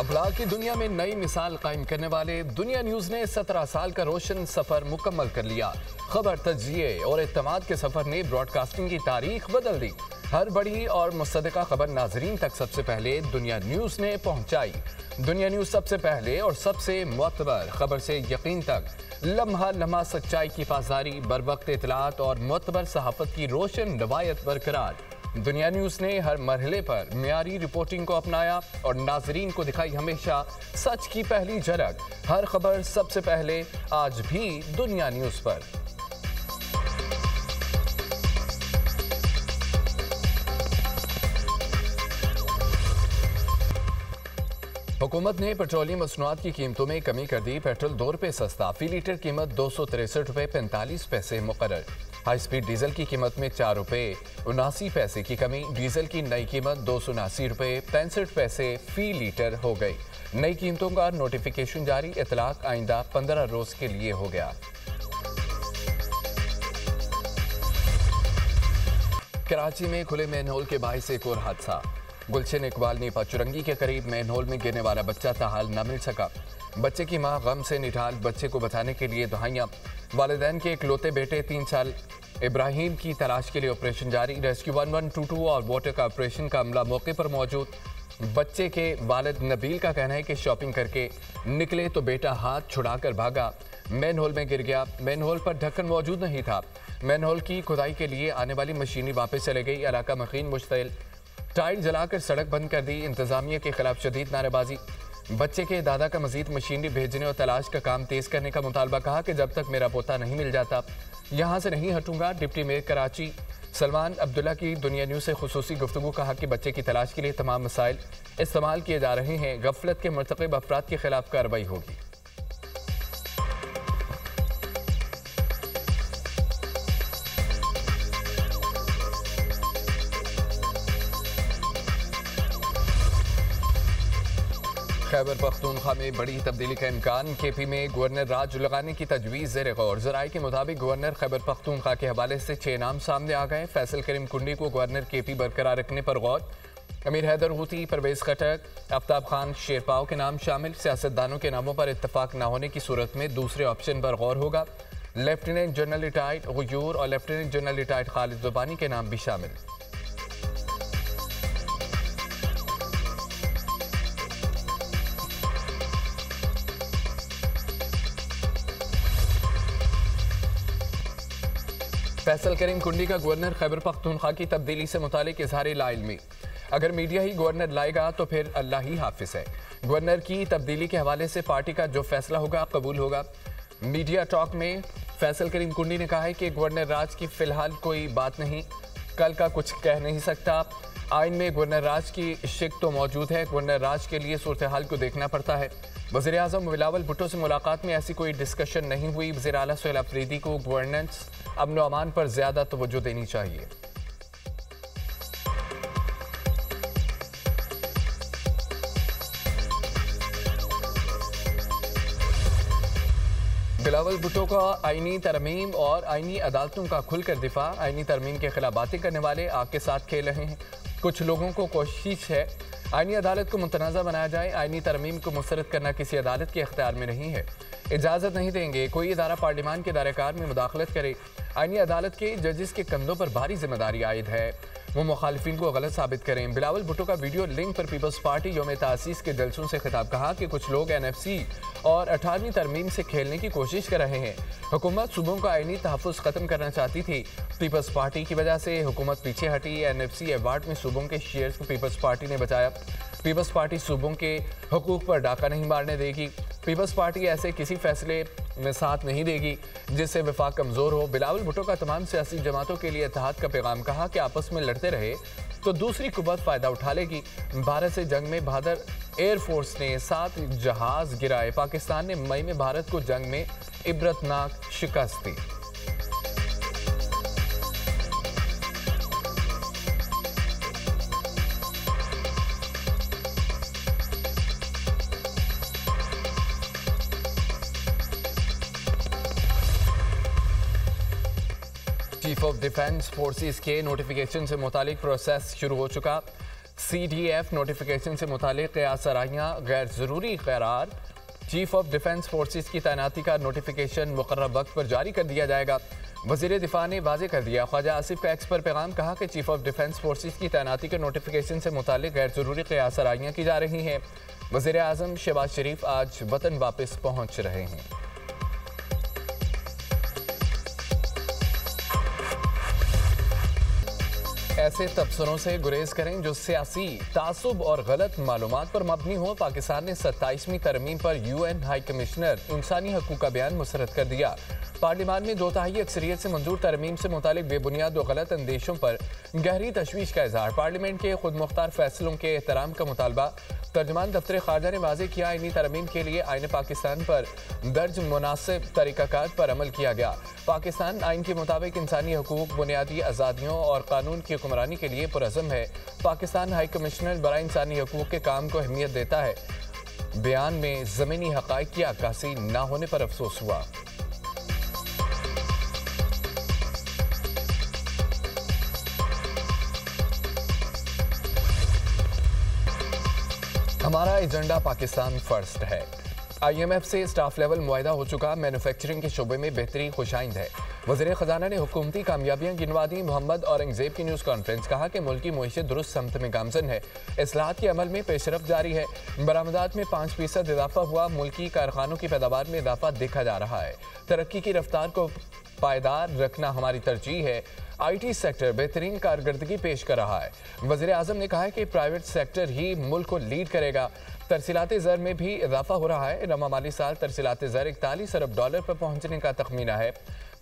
अखलाक की दुनिया में नई मिसाल कायम करने वाले दुनिया न्यूज ने 17 साल का रोशन सफर मुकम्मल कर लिया। खबर, तज्जिए और इत्तेमाद के सफर ने ब्रॉडकास्टिंग की तारीख बदल दी। हर बड़ी और मुसद्दका खबर नाजरीन तक सबसे पहले दुनिया न्यूज ने पहुंचाई। दुनिया न्यूज सबसे पहले और सबसे मुअतबर खबर से यकीन तक, लम्हा लम्हा सच्चाई की पासदारी, बरवक्त इतलात और मुअतबर सहाफत की रोशन रवायत बरकरार। दुनिया न्यूज ने हर मरहले पर मियारी रिपोर्टिंग को अपनाया और नाजरीन को दिखाई हमेशा सच की पहली झलक। हर खबर सबसे पहले, आज भी दुनिया न्यूज पर। हुकूमत ने पेट्रोलियम मसनूआत की कीमतों में कमी कर दी। पेट्रोल 2 रुपये सस्ता, फी लीटर कीमत 263 रुपये 45 पैसे मुकर्रर। हाई स्पीड डीजल की कीमत में 4 रुपये 79 पैसे की कमी। डीजल की नई कीमत 279 रुपये 65 पैसे फी लीटर हो गई। नई कीमतों का नोटिफिकेशन जारी। इतलाक आइंदा 15 रोज के लिए हो गया। कराची में खुले मैनहोल के बाइस एक और हादसा। गुलशन इकबाल नीपा चुरंगी के करीब मैनहोल में गिरने वाला बच्चा ताहाल न मिल सका। बच्चे की मां गम से निढाल, बच्चे को बचाने के लिए दुहाइयां। वालिदैन के इकलौते बेटे 3 साल इब्राहिम की तलाश के लिए ऑपरेशन जारी। रेस्क्यू 1122 और वाटर कॉर्पोरेशन का अमला मौके पर मौजूद। बच्चे के वालिद नबील का कहना है कि शॉपिंग करके निकले तो बेटा हाथ छुड़ाकर भागा, मैनहोल में गिर गया। मैनहोल पर ढक्कन मौजूद नहीं था। मैनहोल की खुदाई के लिए आने वाली मशीनरी वापस चले गई। इलाका मकीन मुश्तिल। टाइल जलाकर सड़क बंद कर दी। इंतजामिया के खिलाफ शदीद नारेबाजी। बच्चे के दादा का मजीद मशीनरी भेजने और तलाश का काम तेज करने का मुतालबा। कहा कि जब तक मेरा पोता नहीं मिल जाता यहाँ से नहीं हटूंगा। डिप्टी मेयर कराची सलमान अब्दुल्ला की दुनिया न्यूज से खुसूसी गुफ्तगू। कहा कि बच्चे की तलाश के लिए तमाम मसाइल इस्तेमाल किए जा रहे हैं। गफलत के मुर्तकिब अफराद के खिलाफ कार्रवाई होगी। खैबर पख्तूनख्वा में बड़ी तब्दीली का इम्कान। केपी में गवर्नर राज लगाने की तजवीज़ ज़ेर गौर। ज़राए के मुताबिक गवर्नर खैबर पख्तूनख्वा के हवाले से 6 नाम सामने आ गए। फैसल करीम कुंडी को गवर्नर केपी बरकरार रखने पर गौर। अमीर हैदर हूती, परवेज खटक, आफ्ताब खान शेरपाव के नाम शामिल। सियासतदानों के नामों पर इत्तफाक न होने की सूरत में दूसरे ऑप्शन पर गौर होगा। लेफ्टिनेंट जनरल रिटायर्ड गुयूर और लेफ्टिनेंट जनरल रिटायर्ड खालिद ज़ुबानी के नाम भी शामिल। फैसल करीम कुंडी का गवर्नर खैबर पख्तूनख्वा की तब्दीली से मुतालिक इजहार लाइल्मी। अगर मीडिया ही गवर्नर लाएगा तो फिर अल्लाह ही हाफिज है। गवर्नर की तब्दीली के हवाले से पार्टी का जो फैसला होगा कबूल होगा। मीडिया टॉक में फैसल करीम कुंडी ने कहा है कि गवर्नर राज की फिलहाल कोई बात नहीं, कल का कुछ कह नहीं सकता। आइन में गवर्नर राज की शिक तो मौजूद है। गवर्नर राज के लिए सूरत हाल को देखना पड़ता है। वज़ीर आज़म बिलावल भुट्टो से मुलाकात में ऐसी कोई डिस्कशन नहीं हुई। वज़ीर आला सुहेल अफरीदी को गवर्नेंस, अमन व अमान पर ज्यादा तवज्जो देनी चाहिए। बिलावल भुट्टो का आईनी तरमीम और आईनी अदालतों का खुलकर दिफा। आईनी तरमीम के खिलाफ बातें करने वाले आग के साथ खेल रहे हैं। कुछ लोगों को कोशिश है आईनी अदालत को मुतनाज़ा बनाया जाए। आईनी तरमीम को मुस्तरद करना किसी अदालत के इख्तियार में नहीं है। इजाज़त नहीं देंगे कोई इदारा पार्लियामान के दायरेकार में मुदाखलत करे। आईनी अदालत के जजेस के कंधों पर भारी जिम्मेदारी आयद है, वो मुखालिफिन को गलत साबित करें। बिलावल भुट्टो का वीडियो लिंक पर पीपल्स पार्टी यौम तासीस के जलसों से खिताब। कहा कि कुछ लोग NFC और 18वीं तरमीम से खेलने की कोशिश कर रहे हैं। हुकूमत सूबों का आईनी तहफ़्फ़ुज़ ख़त्म करना चाहती थी। पीपल्स पार्टी की वजह से हुकूमत पीछे हटी। NFC अवार्ड में सूबों के शेयर्स को पीपल्स पार्टी ने बचाया। पीपल्स पार्टी सूबों के हुकूक पर डाका नहीं मारने देगी। पीपल्स पार्टी ऐसे किसी फैसले में साथ नहीं देगी जिससे वफाक कमज़ोर हो। बिलावल भुट्टो का तमाम सियासी जमातों के लिए इत्तेहाद का पैगाम। कहा कि आपस में लड़ते रहे तो दूसरी कुव्वत फ़ायदा उठा लेगी। भारत से जंग में बहादुर एयरफोर्स ने 7 जहाज़ गिराए। पाकिस्तान ने मई में भारत को जंग में इबरतनाक शिकस्त दी। चीफ ऑफ डिफेंस फोर्सेस के नोटिफिकेशन से मुतालिक प्रोसेस शुरू हो चुका। CDF नोटिफिकेशन से मुतालिक क़यास आराइयाँ गैर ज़रूरी करार। चीफ ऑफ डिफेंस फोर्सेस की तैनाती का नोटिफिकेशन मुकर्रर वक्त पर जारी कर दिया जाएगा। वज़ीर दिफा ने वाज़ेह कर दिया। ख्वाजा आसिफ का एक्स पर पैगाम, कहा कि चीफ ऑफ डिफेंस फोर्सेस की तैनाती के नोटिफिकेशन से मुतालिक गैर ज़रूरी क़यास आराइयाँ की जा रही हैं। वज़ीर आज़म शहबाज शरीफ आज वतन वापस पहुँच रहे हैं। ऐसे तबसरों से गुरेज करें जो सियासी तासुब और गलत मालूमात पर मबनी हो। पाकिस्तान ने 27वीं तरमीम पर UN हाई कमिश्नर इंसानी हकूक़ का बयान मुस्तरद कर दिया। पार्लियामान में 2/3 अक्सरियत से मंजूर तरमीम से मुतालिक बेबुनियाद और गलत अंदेशों पर गहरी तशवीश का इजहार। पार्लियामेंट के खुद मुख्तार फैसलों के एहतराम का मुतालबा। तर्जमान दफ्तर खारजा ने वाज़ेह किया, इन्हीं तरमीम के लिए आईन पाकिस्तान पर दर्ज मुनासिब तरीक़ाकार पर अमल किया गया। पाकिस्तान आइन के मुताबिक इंसानी हकूक़, बुनियादी आज़ादियों और कानून की हुक्मरानी के लिए पुरअज़म है। पाकिस्तान हाई कमिश्नर बराए इंसानी हकूक़ के काम को अहमियत देता है। बयान में ज़मीनी हक़ाइक़ की अक्कासी न होने पर अफसोस हुआ। हमारा एजेंडा पाकिस्तान फर्स्ट है। IMF से स्टाफ लेवल मुआहिदा हो चुका। मैन्युफैक्चरिंग के शोबे में बेहतरी खुशाइंद है। वज़ीर ख़जाना ने हुकूमती कामयाबियाँ गिनवा दी। मोहम्मद औरंगज़ेब की न्यूज़ कॉन्फ्रेंस, कहा कि मुल्क की मईशत दुरुस्त समत में गामजन है। इस्लाहात के अमल में पेशरफ जारी है। बरामदात में 5% इजाफा हुआ। मुल्की कारखानों की पैदावार में इजाफा देखा जा रहा है। तरक्की की रफ्तार को पायदार रखना हमारी तरजीह है। IT सेक्टर बेहतरीन कारकर्दगी पेश कर रहा है। वज़ीर आज़म ने कहा है कि प्राइवेट सेक्टर ही मुल्क को लीड करेगा। तरसीलात ज़र में भी इजाफा हो रहा है। रवा माली साल तरसीलात ज़र $41 अरब पर पहुंचने का तखमीना है।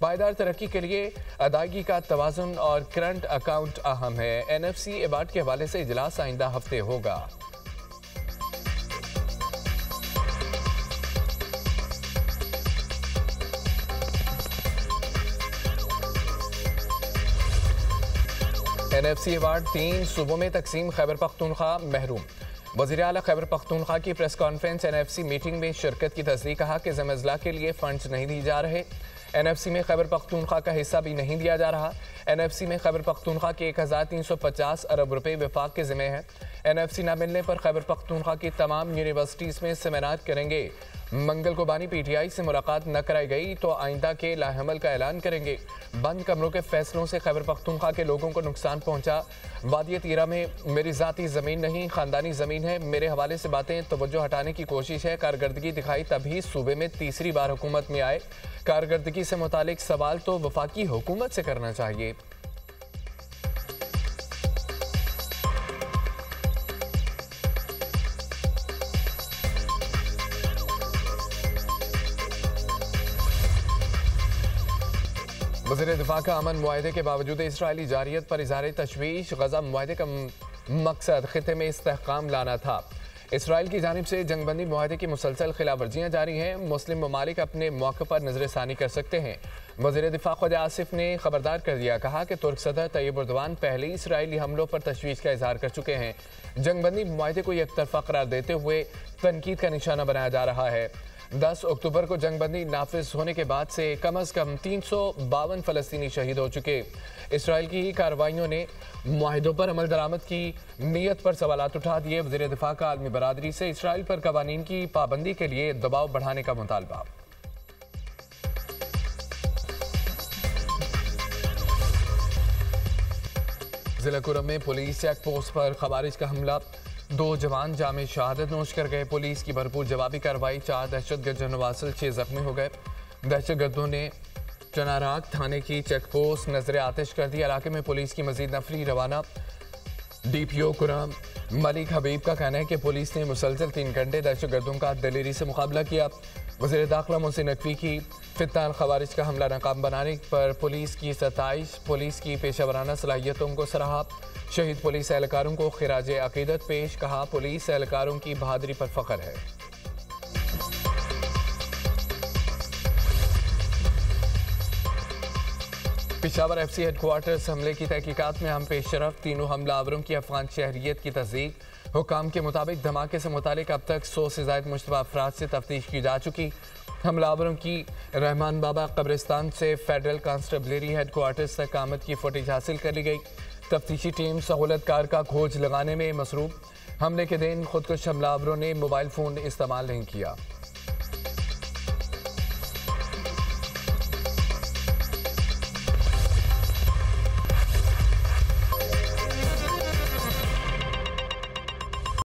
पायदार तरक्की के लिए अदायगी का तवाज़ुन और करंट अकाउंट अहम है। NFC अवार्ड के हवाले से इजलास आइंदा हफ्ते होगा। NFC अवार्ड 3 सूबों में तकसीम। खैबर पख्तूनख्वा महरूम। वज़ीर आला खैबर पख्तूनख्वा की प्रेस कॉन्फ्रेंस। NFC मीटिंग में शिरकत की तस्दीक। कहा कि ज़म अज़ला के लिए फंड्स नहीं दिए जा रहे। NFC में खैबर पख्तूनख्वा का हिस्सा भी नहीं दिया जा रहा। NFC में खैबर पख्तूनख्वा के 1350 अरब रुपए वफाक के ज़िम्मे हैं। NFC न मिलने पर खैबर पख्तूनख्वा की तमाम यूनिवर्सिटीज़ में सेमिनार करेंगे। मंगल को बानी PTI से मुलाकात न कराई गई तो आइंदा के लाहमल का ऐलान करेंगे। बंद कमरों के फैसलों से खैबर पख्तूनख्वा के लोगों को नुकसान पहुंचा। वादी तीरा में मेरी ज़ाती ज़मीन नहीं, ख़ानदानी ज़मीन है। मेरे हवाले से बातें तवज्जो हटाने की कोशिश है। कारकर्दगी दिखाई तभी सूबे में तीसरी बार हुकूमत में आए। कारकर्दगी से मुतालिक सवाल तो वफाकी हुकूमत से करना चाहिए। वज़ीर दिफा का अमन मुआहदे के बावजूद इसराइली जारियत पर इज़हार तशवीश। गज़ा मुआहदे का मकसद खिते में इस्तेहकाम लाना था। इसराइल की जानिब से जंगबंदी मुआहदे की मुसलसल खिलाफवर्जियाँ जारी हैं। मुस्लिम ममालिक अपने मौके पर नज़रसानी कर सकते हैं। वज़ीर दिफा ख्वाजा आसिफ ने खबरदार कर दिया। कहा कि तुर्क सदर तैयब एर्दोगान पहले ही इसराइली हमलों पर तशवीश का इजहार कर चुके हैं। जंगबंदी मुआहदे को एक तरफा करार देते हुए तनकीद का निशाना बनाया जा रहा है। 10 अक्टूबर को जंगबंदी नाफिज होने के बाद से कम 352 फ़लस्तीनी शहीद हो चुके। इसराइल की ही कार्रवाइयों ने मुआहिदों पर अमल दरामद की नीयत पर सवालात उठा दिए। वज़ीर दिफा का आलमी बरादरी से इसराइल पर कवानीन की पाबंदी के लिए दबाव बढ़ाने का मुतालबा। जिला कुरम में पुलिस चेक पोस्ट पर खवारिज का हमला। 2 जवान जामे शहादत नोश कर गए। पुलिस की भरपूर जवाबी कार्रवाई। 4 दहशतगर्द जनवासिल 6 जख्मी हो गए। दहशतगर्दों ने चनाराग थाने की चेक पोस्ट नजर आतिश कर दी। इलाके में पुलिस की मजीद नफरी रवाना। DPO कुरम मलिक हबीब का कहना है कि पुलिस ने मुसलसल 3 घंटे दहशतगर्दों का दिलेरी से मुकाबला किया। वज़ीर दाखिला मोहसिन नकवी की फित्तान खवारिज का हमला नाकाम बनाने पर पुलिस की 27 पुलिस की पेशावराना सलाहियतों को सराहा। शहीद पुलिस एहलकारों को खिराज अकीदत पेश। कहा पुलिस एहलकारों की बहादुरी पर फख्र है। पेशावर FC हेडक्वार्टर्स हमले की तहकीकात में हम पेशरफ। तीनों हमलावरों की अफगान शहरियत की तस्दीक। हुकाम के मुताबिक धमाके से मुतालिक अब तक 100 से ज़ायद मुश्तबा अफराद से तफ्तीश की जा चुकी। हमलावरों की रहमान बाबा कब्रिस्तान से फेडरल कांस्टेबलरी हेडक्वार्टर्स तक आमद की फुटेज हासिल कर ली गई। तफ्तीशी टीम सहूलतकार का खोज लगाने में मसरूफ। हमले के दिन खुदकुश हमलावरों ने मोबाइल फ़ोन इस्तेमाल नहीं किया।